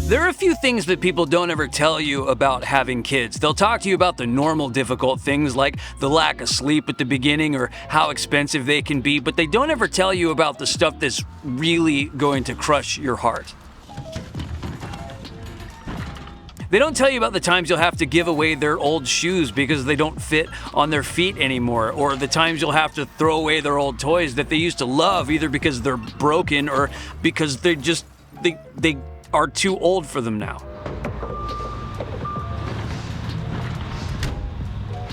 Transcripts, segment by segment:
There are a few things that people don't ever tell you about having kids. They'll talk to you about the normal difficult things like the lack of sleep at the beginning or how expensive they can be, but they don't ever tell you about the stuff that's really going to crush your heart. They don't tell you about the times you'll have to give away their old shoes because they don't fit on their feet anymore, or the times you'll have to throw away their old toys that they used to love, either because they're broken or because they are too old for them now.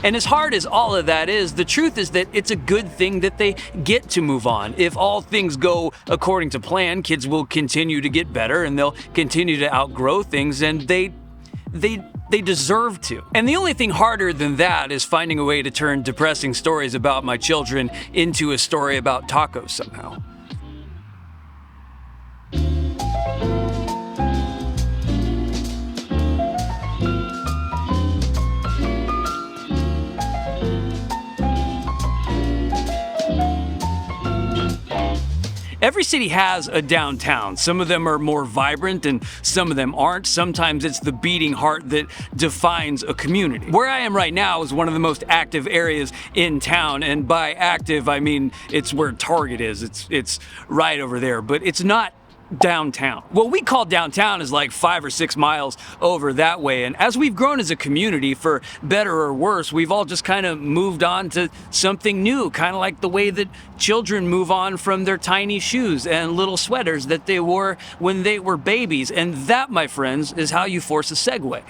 And as hard as all of that is, the truth is that it's a good thing that they get to move on. If all things go according to plan, kids will continue to get better and they'll continue to outgrow things, and they deserve to. And the only thing harder than that is finding a way to turn depressing stories about my children into a story about tacos somehow. Every city has a downtown. Some of them are more vibrant and some of them aren't. Sometimes it's the beating heart that defines a community. Where I am right now is one of the most active areas in town, and by active I mean it's where Target is. It's right over there, but it's not downtown. What we call downtown is like 5 or 6 miles over that way, and as we've grown as a community, for better or worse, we've all just kind of moved on to something new, kind of like the way that children move on from their tiny shoes and little sweaters that they wore when they were babies. And that, my friends, is how you force a segue.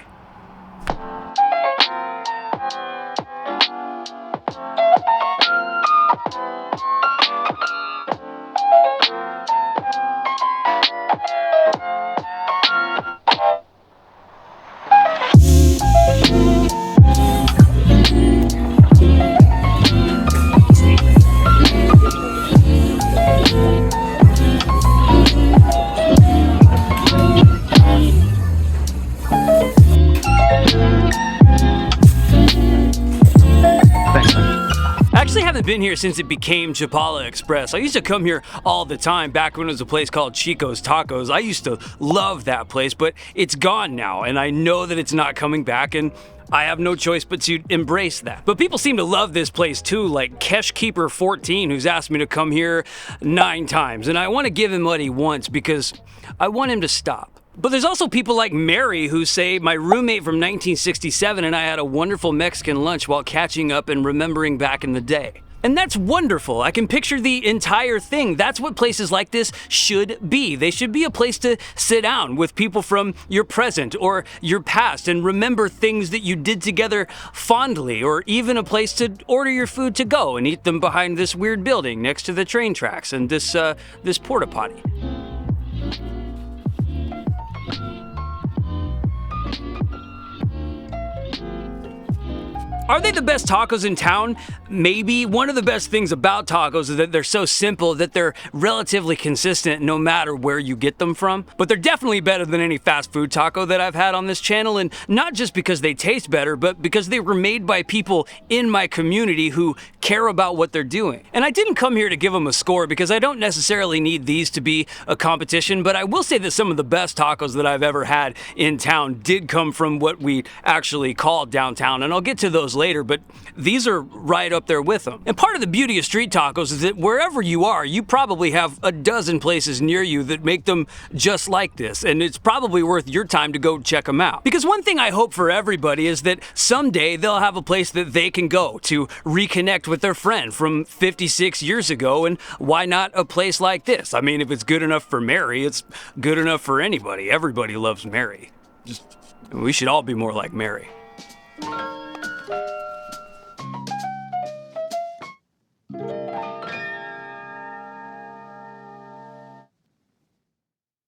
I haven't been here since it became Chapala Express. I used to come here all the time back when it was a place called Chico's Tacos. I used to love that place, but it's gone now, and I know that it's not coming back, and I have no choice but to embrace that. But people seem to love this place too, like Keshkeeper 14, who's asked me to come here 9 times, and I want to give him what he wants because I want him to stop. But there's also people like Mary who say, my roommate from 1967 and I had a wonderful Mexican lunch while catching up and remembering back in the day. And that's wonderful. I can picture the entire thing. That's what places like this should be. They should be a place to sit down with people from your present or your past and remember things that you did together fondly, or even a place to order your food to go and eat them behind this weird building next to the train tracks and this porta potty. Are they the best tacos in town? Maybe. One of the best things about tacos is that they're so simple that they're relatively consistent no matter where you get them from. But they're definitely better than any fast food taco that I've had on this channel, and not just because they taste better, but because they were made by people in my community who care about what they're doing. And I didn't come here to give them a score because I don't necessarily need these to be a competition, but I will say that some of the best tacos that I've ever had in town did come from what we actually call downtown, and I'll get to those later, but these are right up there with them. And part of the beauty of street tacos is that wherever you are, you probably have a dozen places near you that make them just like this, and it's probably worth your time to go check them out. Because one thing I hope for everybody is that someday they'll have a place that they can go to reconnect with their friend from 56 years ago, and why not a place like this? I mean, if it's good enough for Mary, it's good enough for anybody. Everybody loves Mary. We should all be more like Mary.